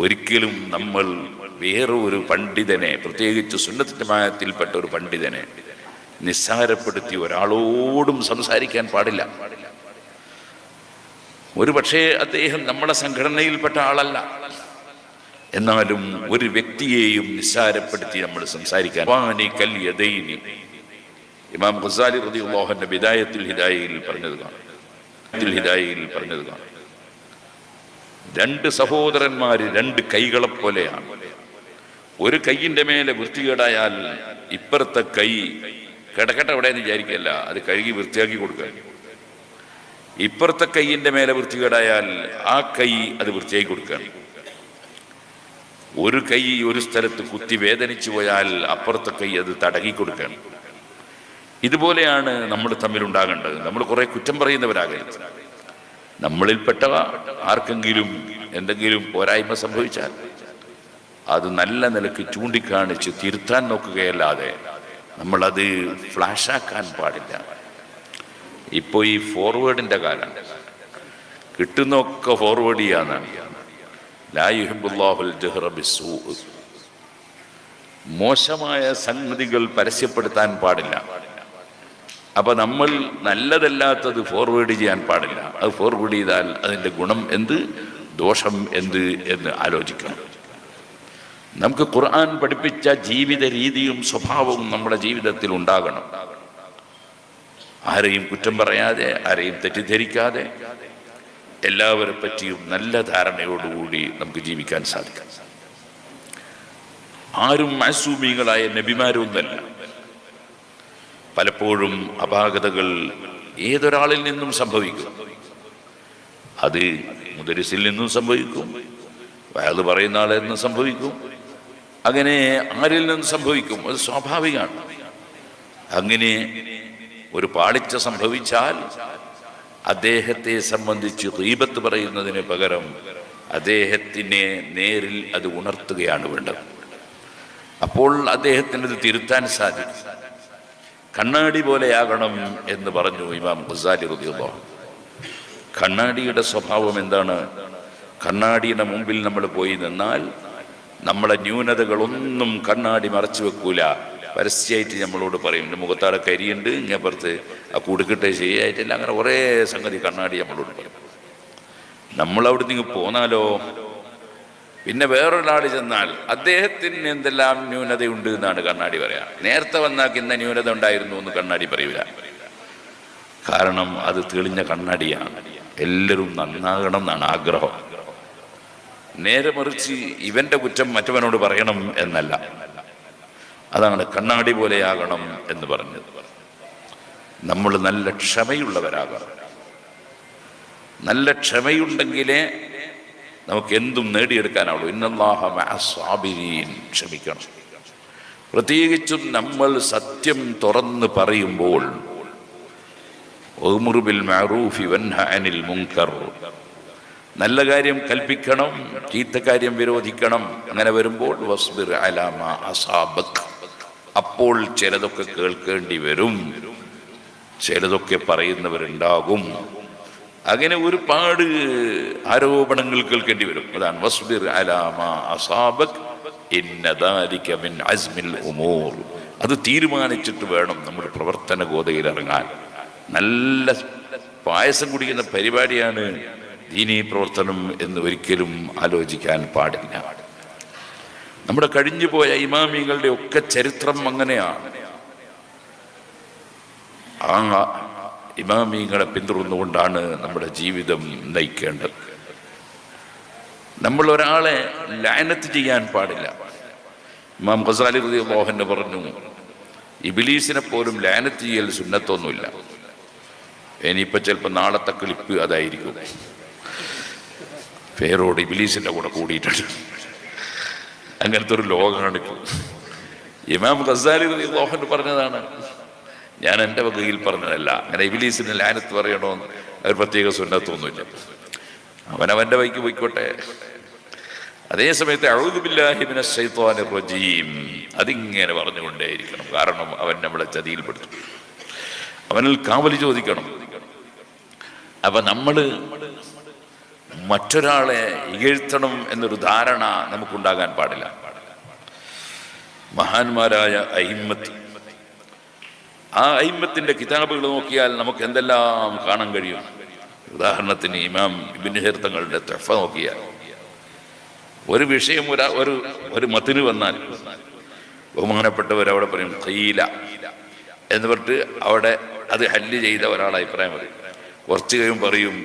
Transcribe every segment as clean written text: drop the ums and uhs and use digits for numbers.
ഒരിക്കലും നമ്മൾ വേറൊരു പണ്ഡിതനെ, പ്രത്യേകിച്ച് സുന്നത്ത് ജമാഅത്തിൽപ്പെട്ട ഒരു പണ്ഡിതനെ നിസ്സാരപ്പെടുത്തി ഒരാളോടും സംസാരിക്കാൻ പാടില്ല. ഒരു പക്ഷേ അദ്ദേഹം നമ്മുടെ സംഘടനയിൽപ്പെട്ട ആളല്ല, എന്നാലും ഒരു വ്യക്തിയെയും നിസ്സാരപ്പെടുത്തി നമ്മൾ സംസാരിക്കാൻ. ഇമാം ഗസാലി റളിയല്ലാഹു അൻഹു ബിദായത്തുൽ ഹിദായയിൽ പറഞ്ഞത് കാണാം, രണ്ട് സഹോദരന്മാര് രണ്ട് കൈകളെ പോലെയാണ്. ഒരു കൈയിന്റെ മേലെ വൃത്തികേടായാൽ ഇപ്പുറത്തെ കൈ കിടക്കട്ടെ അവിടെ എന്ന് വിചാരിക്കല്ല, അത് കഴുകി വൃത്തിയാക്കി കൊടുക്കാൻ. ഇപ്പുറത്തെ കൈയിന്റെ മേലെ വൃത്തികേടായാൽ ആ കൈ അത് വൃത്തിയാക്കി കൊടുക്കാൻ. ഒരു കൈ ഒരു സ്ഥലത്ത് കുത്തി വേദനിച്ചു പോയാൽ അപ്പുറത്തെ കൈ അത് തടകി കൊടുക്കാൻ. ഇതുപോലെയാണ് നമ്മൾ തമ്മിലുണ്ടാകേണ്ടത്. നമ്മൾ കുറെ കുറ്റം പറയുന്നവരാകരുത്. നമ്മളിൽപ്പെട്ട ആർക്കെങ്കിലും എന്തെങ്കിലും പോരായ്മ സംഭവിച്ചാൽ അത് നല്ല നിലക്ക് ചൂണ്ടിക്കാണിച്ച് തിരുത്താൻ നോക്കുകയല്ലാതെ നമ്മളത് ഫ്ലാഷാക്കാൻ പാടില്ല. ഇപ്പോൾ ഈ ഫോർവേഡിന്റെ കാലം, കിട്ടുന്നൊക്കെ ഫോർവേഡ് ചെയ്യാന്നാണ്. ലാ യുഹിബ്ബുല്ലാഹുൽ ജഹ്റ ബിസ്സൂ. മോശമായ സംഗതികൾ പരസ്യപ്പെടുത്താൻ പാടില്ല. അപ്പൊ നമ്മൾ നല്ലതല്ലാത്തത് ഫോർവേഡ് ചെയ്യാൻ പാടില്ല. അത് ഫോർവേഡ് ചെയ്താൽ അതിൻ്റെ ഗുണം എന്ത്, ദോഷം എന്ത് എന്ന് ആലോചിക്കണം. നമുക്ക് ഖുർആൻ പഠിപ്പിച്ച ജീവിത രീതിയും സ്വഭാവവും നമ്മുടെ ജീവിതത്തിൽ ഉണ്ടാകണം. ആരെയും കുറ്റം പറയാതെ, ആരെയും തെറ്റിദ്ധരിക്കാതെ, എല്ലാവരെ പറ്റിയും നല്ല ധാരണയോടുകൂടി നമുക്ക് ജീവിക്കാൻ സാധിക്കും. ആരും മഅസൂമീങ്ങളായ നബിമാരൊന്നല്ല. പലപ്പോഴും അപാകതകൾ ഏതൊരാളിൽ നിന്നും സംഭവിക്കും. അത് മുദരിസിൽ നിന്നും സംഭവിക്കും, വയല് പറയുന്ന ആളിൽ നിന്നും സംഭവിക്കും, അങ്ങനെ ആരിൽ നിന്നും സംഭവിക്കും. അത് സ്വാഭാവികമാണ്. അങ്ങനെ ഒരു പാളിച്ച സംഭവിച്ചാൽ അദ്ദേഹത്തെ സംബന്ധിച്ച് ഗീബത്ത് പറയുന്നതിന് പകരം അദ്ദേഹത്തിനെ നേരിൽ അത് ഉണർത്തുകയാണ് വേണ്ടത്. അപ്പോൾ അദ്ദേഹത്തിന് ഇത് തിരുത്താൻ സാധിക്കും. കണ്ണാടി പോലെയാകണം എന്ന് പറഞ്ഞു ഇമാം ഗസാലി റളിയല്ലാഹു അൻഹു. കണ്ണാടിയുടെ സ്വഭാവം എന്താണ്? കണ്ണാടിയുടെ മുമ്പിൽ നമ്മൾ പോയി നിന്നാൽ നമ്മളെ ന്യൂനതകളൊന്നും കണ്ണാടി മറച്ചു വെക്കൂല. പരസ്യമായിട്ട് നമ്മളോട് പറയും, എൻ്റെ മുഖത്താടെ കരിയുണ്ട്, ഇങ്ങപ്പുറത്ത് ആ കുടുക്കിട്ടെ ശരിയായിട്ടില്ല, അങ്ങനെ കുറേ സംഗതി കണ്ണാടി നമ്മളോട് പറയും. നമ്മളവിടെ നിന്ന് പോന്നാലോ പിന്നെ വേറൊരാൾ ചെന്നാൽ അദ്ദേഹത്തിന് എന്തെല്ലാം ന്യൂനതയുണ്ട് എന്നാണ് കണ്ണാടി പറയാ. നേരത്തെ വന്നാൽ ഇന്ന ന്യൂനത ഉണ്ടായിരുന്നു എന്ന് കണ്ണാടി പറയൂല. കാരണം അത് തെളിഞ്ഞ കണ്ണാടിയാണ്. എല്ലാവരും നന്നാകണം എന്നാണ് ആഗ്രഹം. നേരെ മറിച്ച് ഇവന്റെ കുറ്റം മറ്റവനോട് പറയണം എന്നല്ല. അതാണ് കണ്ണാടി പോലെയാകണം എന്ന് പറഞ്ഞത്. നമ്മൾ നല്ല ക്ഷമയുള്ളവരാകണം. നല്ല ക്ഷമയുണ്ടെങ്കിലേ നമുക്ക് എന്തും നേടിയെടുക്കാനാവുള്ളൂ. ഇന്നല്ലാഹ മഅസ്സാബിരീൻ. ക്ഷമിക്കണം. പ്രത്യേകിച്ചും നമ്മൾ സത്യം തുറന്ന് പറയുമ്പോൾ, ഉഅ്മുറു ബിൽ മഅറൂഫി വൻഹ അനിൽ മുൻകർ, നല്ല കാര്യം കൽപ്പിക്കണം, ചീത്ത കാര്യം വിരോധിക്കണം. അങ്ങനെ വരുമ്പോൾ വസ്ബിർ അലാ മാ അസാബക്, അപ്പോൾ ചിലതൊക്കെ കേൾക്കേണ്ടി വരും, ചിലതൊക്കെ പറയുന്നവരുണ്ടാകും. അങ്ങനെ ഒരുപാട് ആരോപണങ്ങൾ കേൾക്കേണ്ടി വരും. അതാണ് വസ്ബിർ അലാ മാ അസാബക് ഇന്ന ദാലിക മിൻ അസ്മിൽ ഉമൂർ. അത് തീരുമാനിച്ചിട്ട് വേണം നമ്മൾ പ്രവർത്തന ഗോതയിൽ ഇറങ്ങാൻ. നല്ല പായസം കുടിക്കുന്ന പരിപാടിയാണ് ദീനീ പ്രവർത്തനം എന്ന് ഒരിക്കലും ആലോചിക്കാൻ പാടില്ല. നമ്മുടെ കഴിഞ്ഞുപോയ ഇമാമികളുടെ ഒക്കെ ചരിത്രം അങ്ങനെയാണ്. ആ ഇമാമിങ്ങളെ പിന്തുടർന്നുകൊണ്ടാണ് നമ്മുടെ ജീവിതം നയിക്കേണ്ടത്. നമ്മൾ ഒരാളെ ലഅനത്ത് ചെയ്യാൻ പാടില്ല. ഇമാം ഗസാലി റളിയല്ലാഹു അൻഹു പറഞ്ഞു, ഇബ്ലീസിനെ പോലും ലഅനത്ത് ചെയ്യൽ സുന്നത്തൊന്നുമില്ല. ഇനിയിപ്പോ ചിലപ്പോൾ നാളത്തെ ക്ലിപ്പ് അതായിരിക്കും. പേരോട് ഇബ്ലീസിന്റെ കൂടെ കൂടിയിട്ടുണ്ട്. അങ്ങനത്തെ ഒരു ലോകമാണ് ഇപ്പോൾ. ഇമാം ഗസാലി റളിയല്ലാഹു അൻഹു പറഞ്ഞതാണ്, ഞാൻ എൻ്റെ വകയിൽ പറഞ്ഞതല്ല. അങ്ങനെ ഇബ്ലീസിന് ലഅനത്ത് പറയണമെന്ന് ഒരു പ്രത്യേക സുന്നത്തൊന്നുമില്ല. അവനവൻ്റെ വഴിക്ക് പോയിക്കോട്ടെ. അതേ സമയത്ത് അഊദു ബില്ലാഹി മിനശ് ശൈത്വാനിർ റജീം അതിങ്ങനെ പറഞ്ഞുകൊണ്ടേയിരിക്കണം. കാരണം അവൻ നമ്മളെ ചതിയിൽപ്പെടുത്തും. അവനിൽ കാവലി ചോദിക്കണം. അപ്പൊ മറ്റൊരാളെ ഇകഴ്ത്തണം എന്നൊരു ധാരണ നമുക്കുണ്ടാകാൻ പാടില്ല. മഹാന്മാരായ അയിമ്മത്ത്, ആ അയിമ്മത്തിന്റെ കിതാബുകൾ നോക്കിയാൽ നമുക്ക് എന്തെല്ലാം കാണാൻ കഴിയും. ഉദാഹരണത്തിന് ഇമാം ഇബ്നു ഹജർ തങ്ങളുടെ തുഹ്ഫ നോക്കിയാൽ ഒരു വിഷയം ഒരു മത്തിന് വന്നാൽ ബഹുമാനപ്പെട്ടവർ അവിടെ പറയും ഖീല എന്ന് പറഞ്ഞിട്ട് അവിടെ അത് ഹല്ല് ചെയ്ത ഒരാളെ അഭിപ്രായം പറയും. കുറച്ച് കഴിയും പറയും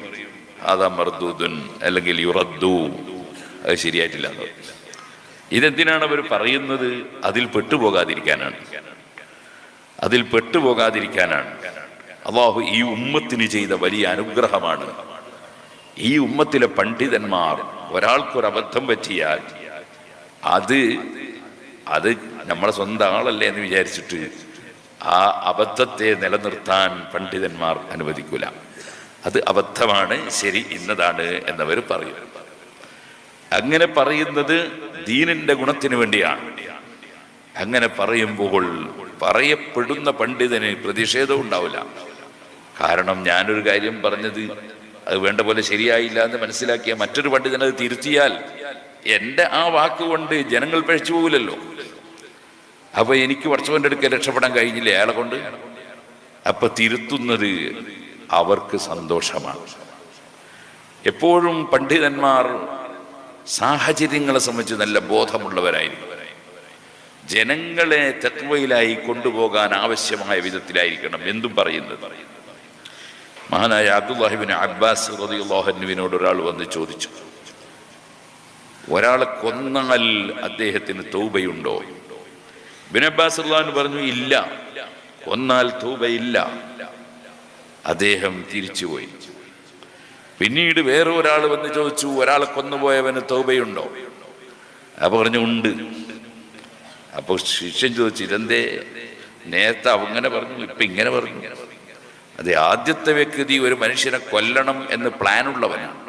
അതാ മർദൂദുൻ അല്ലെങ്കിൽ യുറദ്ദു, അത് ശരിയായിട്ടില്ല എന്ന് പറയും. ഇതെന്തിനാണ് അവർ പറയുന്നത്? അതിൽ പെട്ടുപോകാതിരിക്കാനാണ്. അല്ലാഹു ഈ ഉമ്മത്തിന് ചെയ്ത വലിയ അനുഗ്രഹമാണ്. ഈ ഉമ്മത്തിലെ പണ്ഡിതന്മാർ ഒരാൾക്കൊരബദ്ധം പറ്റിയാൽ അത് നമ്മളെ സ്വന്തം ആളല്ലേ എന്ന് വിചാരിച്ചിട്ട് ആ അബദ്ധത്തെ നിലനിർത്താൻ പണ്ഡിതന്മാർ അനുവദിക്കൂല. അത് അബദ്ധമാണ്, ശരി ഇന്നതാണ് എന്നവർ പറയും. അങ്ങനെ പറയുന്നത് ദീനിന്റെ ഗുണത്തിന് വേണ്ടിയാണ്. അങ്ങനെ പറയുമ്പോൾ പറയപ്പെടുന്ന പണ്ഡിതന് പ്രതിഷേധം ഉണ്ടാവില്ല. കാരണം ഞാനൊരു കാര്യം പറഞ്ഞത് അത് വേണ്ട പോലെ ശരിയായില്ല എന്ന് മനസ്സിലാക്കിയ മറ്റൊരു പണ്ഡിതൻ അത് തിരുത്തിയാൽ എൻ്റെ ആ വാക്കുകൊണ്ട് ജനങ്ങൾ പഴിച്ചു പോകില്ലല്ലോ. അപ്പൊ എനിക്ക് വർഷവൻ്റെ അടുക്കൽ രക്ഷപ്പെടാൻ കഴിഞ്ഞില്ല അയാളെ കൊണ്ട്. അപ്പൊ തിരുത്തുന്നത് അവർക്ക് സന്തോഷമാണ്. എപ്പോഴും പണ്ഡിതന്മാർ സാഹചര്യങ്ങളെ സംബന്ധിച്ച് നല്ല ബോധമുള്ളവരായിരിക്കും. ജനങ്ങളെ തഖ്വയിലായി കൊണ്ടുപോകാൻ ആവശ്യമായ വിധത്തിലായിരിക്കണം എന്തും പറയുന്നത്. മഹാനായ അബ്ദുല്ലാഹി ഇബ്നു അബ്ബാസ് റളിയല്ലാഹു അൻഹുവിനോട് ഒരാൾ വന്ന് ചോദിച്ചു, ഒരാളെ കൊന്നാൽ അദ്ദേഹത്തിന് തൗബയുണ്ടോ? ഇബ്നു അബ്ബാസ് റളിയല്ലാഹു അൻഹു പറഞ്ഞു, ഇല്ല, കൊന്നാൽ തൗബയില്ല. അദ്ദേഹം തിരിച്ചുപോയി. പിന്നീട് വേറെ ഒരാൾ വന്ന് ചോദിച്ചു, ഒരാളെ കൊന്നുപോയവന് തൗബയുണ്ടോ? അപ്പൊ പറഞ്ഞു ഉണ്ട്. അപ്പൊ ശിഷ്യൻ ചോദിച്ചു, ഇതെന്തേ നേരത്തെ അങ്ങനെ പറഞ്ഞു, ഇപ്പൊ ഇങ്ങനെ പറഞ്ഞു? അതെ, ആദ്യത്തെ വ്യക്തി ഒരു മനുഷ്യനെ കൊല്ലണം എന്ന് പ്ലാനുള്ളവനാണ്.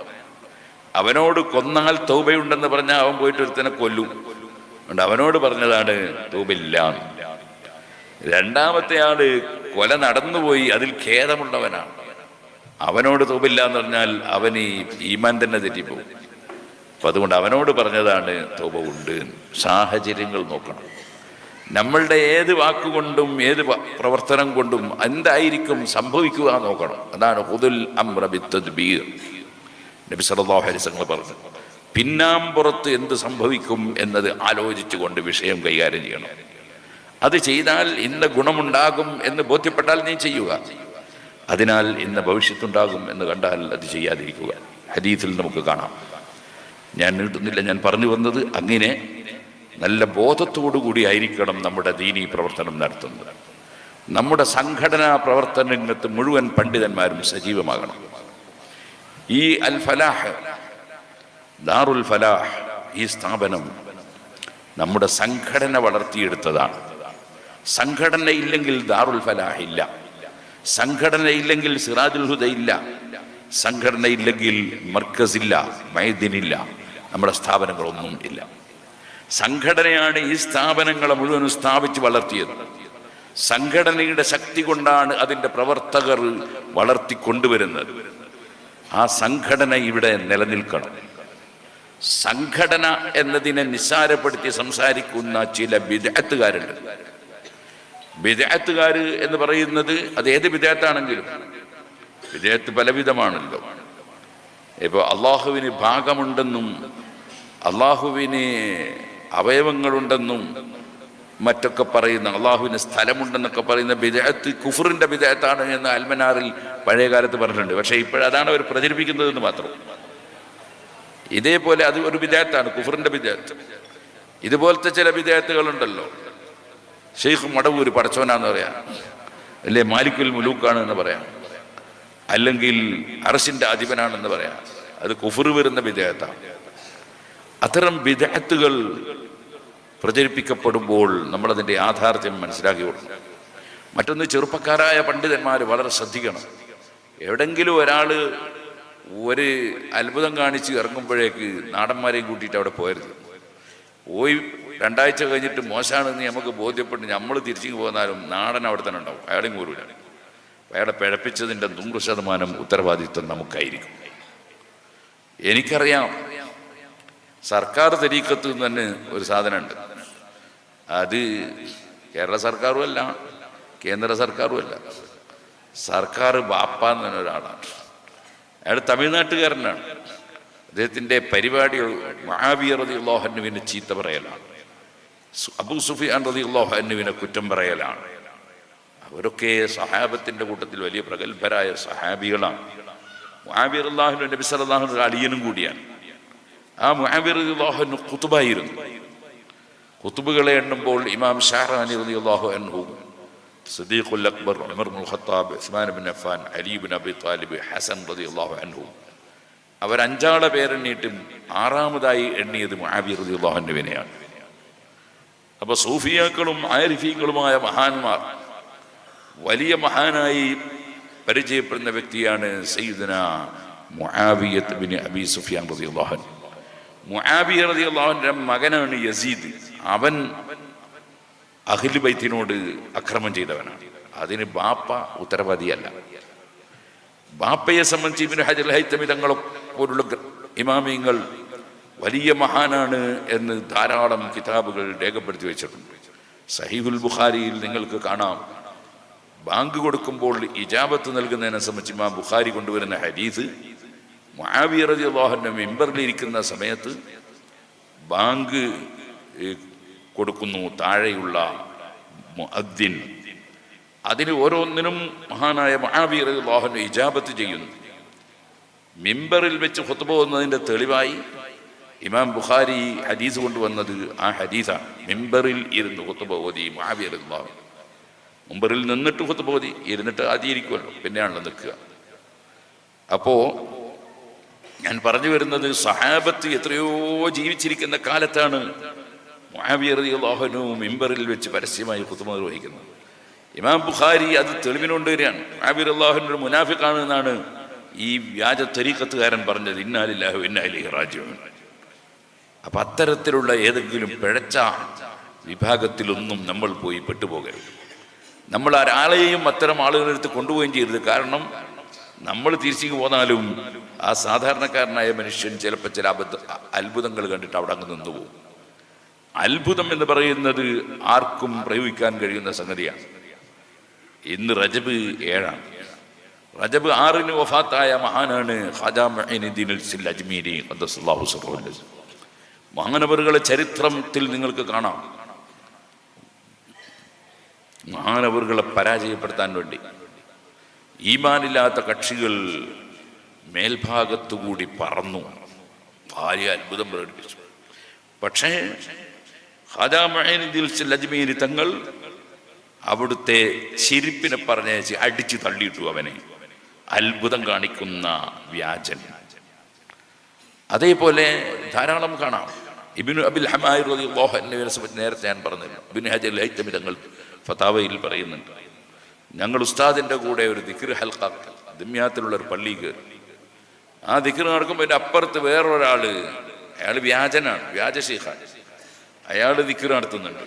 അവനോട് കൊന്നാൽ തൗബയുണ്ടെന്ന് പറഞ്ഞാൽ അവൻ പോയിട്ട് ഒരുത്തനെ കൊല്ലും. അതുകൊണ്ട് അവനോട് പറഞ്ഞതാണ് തൗബയില്ല. രണ്ടാമത്തെ ആള് കൊല നടന്നുപോയി, അതിൽ ഖേദമുള്ളവനാണ്. അവനോട് തൗബയില്ല എന്ന് പറഞ്ഞാൽ അവന് ഈമാൻ തന്നെ തെറ്റിപ്പോകും. അപ്പൊ അതുകൊണ്ട് അവനോട് പറഞ്ഞതാണ് തൗബ ഉണ്ട്. സാഹചര്യങ്ങൾ നോക്കണം. നമ്മളുടെ ഏത് വാക്കുകൊണ്ടും ഏത് പ്രവർത്തനം കൊണ്ടും എന്തായിരിക്കും സംഭവിക്കുക നോക്കണം. അതാണ് ഖുദുൽ അംറ ബിത്തദ്ബീർ. നബി സല്ലല്ലാഹു അലൈഹി വസല്ലം പറഞ്ഞു, പിന്നാമ്പുറത്ത് എന്ത് സംഭവിക്കും എന്നത് ആലോചിച്ചുകൊണ്ട് വിഷയം കൈകാര്യം ചെയ്യണം. അത് ചെയ്താൽ ഇന്ന ഗുണമുണ്ടാകും എന്ന് ബോധ്യപ്പെട്ടാൽ നീ ചെയ്യുക. അതിനാൽ ഇന്ന ഭവിഷ്യത്തുണ്ടാകും എന്ന് കണ്ടാൽ അത് ചെയ്യാതിരിക്കുക. ഹദീസിൽ നമുക്ക് കാണാം. ഞാൻ നീട്ടുന്നില്ല, ഞാൻ പറഞ്ഞു വന്നത് അങ്ങനെ നല്ല ബോധത്തോടു കൂടി ആയിരിക്കണം നമ്മുടെ ദീനീ പ്രവർത്തനം നടത്തുന്നത്. നമ്മുടെ സംഘടനാ പ്രവർത്തന രംഗത്ത് മുഴുവൻ പണ്ഡിതന്മാരും സജീവമാകണം. ഈ അൽ ഫലാഹ്, ദാറുൽ ഫലാഹ്, ഈ സ്ഥാപനം നമ്മുടെ സംഘടന വളർത്തിയെടുത്തതാണ്. സംഘടന ഇല്ലെങ്കിൽ ദാറുൽ ഫലാഹ് ഇല്ല. സംഘടന ഇല്ലെങ്കിൽ സിറാജുൽ ഹുദ ഇല്ല. സംഘടന ഇല്ലെങ്കിൽ മർക്കസ് ഇല്ല, മൈദിനില്ല, നമ്മുടെ സ്ഥാപനങ്ങളൊന്നും ഇല്ല. സംഘടനയാണ് ഈ സ്ഥാപനങ്ങളെ മുഴുവനും സ്ഥാപിച്ച് വളർത്തിയത്. സംഘടനയുടെ ശക്തി കൊണ്ടാണ് അതിൻ്റെ പ്രവർത്തകർ വളർത്തിക്കൊണ്ടുവരുന്നത്. ആ സംഘടന ഇവിടെ നിലനിൽക്കണം. സംഘടന എന്നതിനെ നിസ്സാരപ്പെടുത്തി സംസാരിക്കുന്ന ചില ബിദ്അത്തുകാരുണ്ട്. ബിദ്അത്തുകാർ എന്ന് പറയുന്നത് അത് ഏത് ബിദ്അത്താണെങ്കിലും, ബിദ്അത്ത് പലവിധമാണല്ലോ. ഇപ്പോൾ അള്ളാഹുവിന് ഭാഗമുണ്ടെന്നും അള്ളാഹുവിന് അവയവങ്ങളുണ്ടെന്നും മറ്റൊക്കെ പറയുന്ന, അള്ളാഹുവിന് സ്ഥലമുണ്ടെന്നൊക്കെ പറയുന്ന ബിദ്അത്ത് കുഫറിന്റെ ബിദ്അത്താണ് എന്ന് അൽമനാറിൽ പഴയ കാലത്ത് പറഞ്ഞിട്ടുണ്ട്. പക്ഷേ ഇപ്പോഴതാണ് അവർ പ്രചരിപ്പിക്കുന്നതെന്ന് മാത്രം. ഇതേപോലെ അത് ഒരു ബിദ്അത്താണ്, കുഫറിന്റെ ബിദ്അത്ത്. ഇതുപോലത്തെ ചില ബിദ്അത്തുകളുണ്ടല്ലോ. ഷെയ്ഖ് മടവൂർ പടച്ചോനാന്ന് പറയാം, അല്ലെ മാലിക്കുൽ മുലൂക്കാണ് എന്ന് പറയാം, അല്ലെങ്കിൽ അർശിന്റെ അധിപനാണെന്ന് പറയാം. അത് കുഫർ വരുന്ന ബിദ്അത്താണ്. അത്തരം ബിദ്അത്തുകൾ പ്രചരിപ്പിക്കപ്പെടുമ്പോൾ നമ്മളതിൻ്റെ യാഥാർത്ഥ്യം മനസ്സിലാക്കി കൊടുക്കണം. മറ്റൊന്ന്, ചെറുപ്പക്കാരായ പണ്ഡിതന്മാർ വളരെ ശ്രദ്ധിക്കണം. എവിടെങ്കിലും ഒരാൾ ഒരു അത്ഭുതം കാണിച്ച് ഇറങ്ങുമ്പോഴേക്ക് നാടന്മാരെയും കൂട്ടിയിട്ട് അവിടെ പോകരുത്. പോയി 2 ആഴ്ച കഴിഞ്ഞിട്ട് മോശമാണെന്ന് നമുക്ക് ബോധ്യപ്പെട്ട് നമ്മൾ തിരിച്ചു പോന്നാലും നാടൻ അവിടെ തന്നെ ഉണ്ടാവും, അയാളെയും കൂറില്ല. അയാളെ പിഴപ്പിച്ചതിൻ്റെ 100% ഉത്തരവാദിത്വം നമുക്കായിരിക്കും. എനിക്കറിയാം സർക്കാർ തരീക്കത്ത് തന്നെ ഒരു സാധനമുണ്ട്. അത് കേരള സർക്കാരും അല്ല, കേന്ദ്ര സർക്കാരും അല്ല, സർക്കാർ ബാപ്പ എന്ന് പറഞ്ഞ ഒരാളാണ്. അയാൾ തമിഴ്നാട്ടുകാരനാണ്. അദ്ദേഹത്തിൻ്റെ പരിപാടി മുആവിയ റളിയല്ലാഹു അൻഹുവിനെ ചീത്ത പറയലാണ്, അബൂ സുഫിയാൻ റളിയല്ലാഹു അൻഹുവിനെ കുറ്റം പറയലാണ്. അവരൊക്കെ സഹാബത്തിൻ്റെ കൂട്ടത്തിൽ വലിയ പ്രഗത്ഭരായ സഹാബികളാണ്. മുആവിയ റളിയല്ലാഹു അൻഹു നബി സല്ലല്ലാഹു അലൈഹി വസല്ലം അലിയനും കൂടിയാണ്. ആ മുആവിയ റളിയല്ലാഹു അൻഹു ഖുതുബായിരുന്നു. ഖുതുബുകളെ എണ്ണുമ്പോൾ ഇമാം ഷഅറാനി റളിയല്ലാഹു അൻഹു, സിദ്ദീഖുൽ അക്ബർ, ഉമർ ഇബ്നുൽ ഖത്താബ്, ഉസ്മാൻ ഇബ്നു അഫ്ഫാൻ, അലി ഇബ്നു അബി ത്വാലിബ്, ഹസൻ റളിയല്ലാഹു അൻഹു, അവർ 5 ആളെ പേരെണ്ണിയിട്ടും 6ാമതായി എണ്ണിയത് മുആവിയ റളിയല്ലാഹു അൻഹുവിനെയാണ്. അപ്പൊ സൂഫിയാക്കളും ആരിഫീങ്ങളുമായ മഹാന്മാർ വലിയ മഹാനായി പരിചയപ്പെടുന്ന വ്യക്തിയാണ് സയ്യിദുന മുആവിയ ഇബ്നു അബി സുഫിയാൻ റളിയല്ലാഹു അൻഹു. മുആവിയ റളിയല്ലാഹു അൻഹുവിന്റെ മകനാണ് യസീദ്. അവൻ അഹ്ലു ബൈത്തിനോട് അക്രമം ചെയ്തവനാണ്. അതിന് ബാപ്പ ഉത്തരവാദിയല്ല. ബാപ്പയെ സംബന്ധിച്ച് ഇബ്നു ഹജർ ഹൈതമി തങ്ങളെ പോലുള്ള ഇമാമിയങ്ങൾ വലിയ മഹാനാണ് എന്ന് ധാരാളം കിതാബുകൾ രേഖപ്പെടുത്തി വെച്ചിട്ടുണ്ട്. സഹീഹുൽ ബുഖാരിയിൽ നിങ്ങൾക്ക് കാണാം, ബാങ്ക് കൊടുക്കുമ്പോൾ ഇജാബത്ത് നൽകുന്നതിനെ സംബന്ധിച്ച് ഇമാം ബുഖാരി കൊണ്ടുവരുന്ന ഹദീസ്, മുആവിയ റളിയല്ലാഹു അൻഹു മിമ്പറിൽ ഇരിക്കുന്ന സമയത്ത് ബാങ്ക് കൊടുക്കുന്നു, താഴെയുള്ള മുഅദ്ദിൻ അതിന് ഓരോന്നിനും മഹാനായ മുആവിയ റളിയല്ലാഹു അൻഹു ഇജാബത്ത് ചെയ്യുന്നു. മിമ്പറിൽ വെച്ച് ഖുത്ബ ഓതുന്നതിൻ്റെ തെളിവായി ഇമാം ബുഖാരി ഹദീസ് കൊണ്ടുവന്നത് ആ ഹദീസാണ്. മിമ്പറിൽ ഇരുന്ന് ഖുത്ബ ഓതി മുആവിയ റളിയല്ലാഹു അൻഹു. മുമ്പറിൽ നിന്നിട്ട് ഖുത്ബ ഓതി, ഇരുന്നിട്ട് ആദ്യം ഇരിക്കുമല്ലോ, പിന്നെയാണല്ലോ നിൽക്കുക. അപ്പോൾ ഞാൻ പറഞ്ഞു വരുന്നത്, സഹാബത്ത് എത്രയോ ജീവിച്ചിരിക്കുന്ന കാലത്താണ് മുആവിയ റളിയല്ലാഹു അൻഹു മിമ്പറിൽ വെച്ച് പരസ്യമായി ഖുത്ബ നിർവഹിക്കുന്നത്. ഇമാം ബുഖാരി അത് തെളിവിനുകൊണ്ട് വരികയാണ്. മുആവിയ റളിയല്ലാഹു അൻഹു മുനാഫിഖാണ് എന്നാണ് ഈ വ്യാജ തരീഖത്തുകാരൻ പറഞ്ഞത്. ഇന്നാ ലില്ലാഹി വ ഇന്നാ ഇലൈഹി റാജിഊൻ. അപ്പം അത്തരത്തിലുള്ള ഏതെങ്കിലും പിഴച്ച വിഭാഗത്തിലൊന്നും നമ്മൾ പോയി പെട്ടുപോകരുത്. നമ്മൾ ഒരാളെയും അത്തരം ആളുകളെടുത്ത് കൊണ്ടുപോവുകയും ചെയ്യരുത്. കാരണം നമ്മൾ തിരിച്ചു പോന്നാലും ആ സാധാരണക്കാരനായ മനുഷ്യൻ ചിലപ്പോൾ ചില അത്ഭുതങ്ങൾ കണ്ടിട്ട് അവിടെ അങ്ങ് നിന്നുപോകും. അത്ഭുതം എന്ന് പറയുന്നത് ആർക്കും പ്രയോഗിക്കാൻ കഴിയുന്ന സംഗതിയാണ്. ഇന്ന് റജബ് 7 റജബ് 6 വഫാത്തായ മഹാനാണ് ഖാജാ മുഈനുദ്ദീൻ അൽ അജ്മീരി ഖദ്ദസല്ലാഹു സിർറഹു. മഹാനവറുകളെ ചരിത്രത്തിൽ നിങ്ങൾക്ക് കാണാം, മഹാനവറുകളെ പരാജയപ്പെടുത്താൻ വേണ്ടി ഈമാനില്ലാത്ത കക്ഷികൾ മേൽഭാഗത്തുകൂടി പറന്നു ഭാര്യ അത്ഭുതം പ്രകടിപ്പിച്ചു. പക്ഷേ ഖാജാ മുഈനുദ്ദീൻ അൽ അജ്മീരി തങ്ങൾ അവിടുത്തെ ചിരിപ്പിനെ പറഞ്ഞേച്ച് അടിച്ചു തള്ളിയിട്ടു അവനെ, അത്ഭുതം കാണിക്കുന്ന വ്യാജൻ. അതേപോലെ ധാരാളം കാണാം. ഇബ്നു അബിൽ ഹമായി റളിയല്ലാഹു അൻഹുവിനെ സംബന്ധിച്ച് നേരത്തെ ഞാൻ പറഞ്ഞില്ല. ഇബ്നു ഹജർ അൽ ഹൈതമി തങ്ങൾ ഫതാവയിൽ പറയുന്നുണ്ട്, ഞങ്ങൾ ഉസ്താദിൻ്റെ കൂടെ ഒരു ദിക്ർ ഹൽഖ ദിമ്യാത്തിലുള്ള ഒരു പള്ളി കയറി. ആ ദിക്ർ നടക്കുമ്പോൾ എൻ്റെ അപ്പുറത്ത് വേറൊരാൾ, അയാൾ വ്യാജനാണ്, വ്യാജ ശൈഖാണ്. അയാൾ ദിക്ർ നടത്തുന്നുണ്ട്.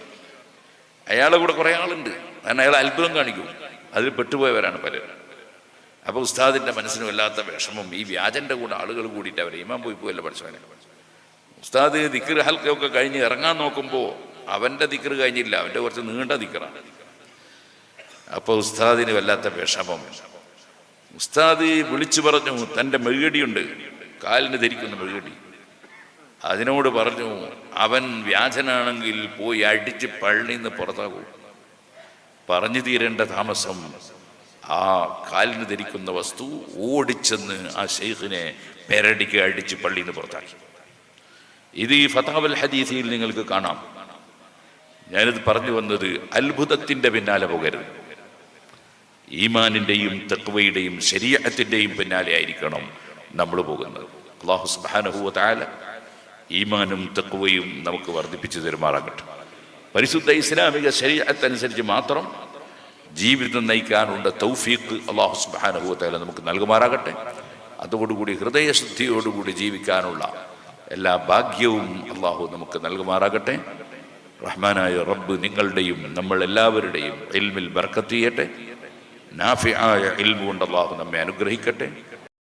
അയാളെ കൂടെ കുറേ ആളുണ്ട്. കാരണം അയാൾ അത്ഭുതം കാണിക്കും. അതിൽ പെട്ടുപോയവരാണ് പലരും. അപ്പോൾ ഉസ്താദിൻ്റെ മനസ്സിന് വല്ലാത്ത വിഷമം. ഈ വ്യാജൻ്റെ കൂടെ ആളുകൾ കൂടിയിട്ട് അവരെ ഇമാം പോയി പോയല്ല പഠിച്ചവനെ. ഉസ്താദ് ദിക്ർ ഹൽക്കൊക്കെ കഴിഞ്ഞ് ഇറങ്ങാൻ നോക്കുമ്പോൾ അവൻ്റെ ദിക്ർ കഴിഞ്ഞില്ല, അവൻ്റെ കുറച്ച് നീണ്ട ദിക്റാണ്. അപ്പോൾ ഉസ്താദിന് വല്ലാത്ത വിഷമം. ഉസ്താദ് വിളിച്ചു പറഞ്ഞു, തൻ്റെ മെഴുകടിയുണ്ട്, കാലിന് ധരിക്കുന്ന മെഴുകടി, അതിനോട് പറഞ്ഞു, അവൻ വ്യാജനാണെങ്കിൽ പോയി അടിച്ച് പള്ളിയിൽ നിന്ന് പുറത്താകും. പറഞ്ഞു തീരേണ്ട താമസം ആ കാലിന് ധരിക്കുന്ന വസ്തു ഓടിച്ചെന്ന് ആ ഷെയ്ഖിനെ പെരടിക്ക് അടിച്ച് പള്ളിയിൽ നിന്ന് പുറത്താക്കി. ഇത് ഈ ഫതാവൽ ഹദീസിൽ നിങ്ങൾക്ക് കാണാം. ഞാനിത് പറഞ്ഞു വന്നത്, അത്ഭുതത്തിൻ്റെ പിന്നാലെ പോകരുത്. ഈമാനിൻ്റെയും തഖ്വയുടെയും ശരീഅത്തിൻ്റെയും പിന്നാലെ ആയിരിക്കണം നമ്മൾ പോകുന്നത്. അല്ലാഹു സുബ്ഹാനഹു വ തആല ഈമാനും തഖ്വയും നമുക്ക് വർദ്ധിപ്പിച്ചു തരുമാറാകട്ടെ. പരിശുദ്ധ ഇസ്ലാമിക ശരീഅത്ത് അനുസരിച്ച് മാത്രം ജീവിതം നയിക്കാനുള്ള തൗഫീഖ് അല്ലാഹു സുബ്ഹാനഹു വ തആല നമുക്ക് നൽകുമാറാകട്ടെ. അതോടുകൂടി ഹൃദയശുദ്ധിയോടുകൂടി ജീവിക്കാനുള്ള എല്ലാ ഭാഗ്യവും അല്ലാഹു നമുക്ക് നൽകുമാറാകട്ടെ. റഹ്മാനായ റബ്ബ് നിങ്ങളുടെയും നമ്മൾ എല്ലാവരുടെയും ഇൽമിൽ ബർക്കത്ത് ചെയ്യട്ടെ. നാഫിആയ ഇൽമു കൊണ്ട് അല്ലാഹു നമ്മെ അനുഗ്രഹിക്കട്ടെ.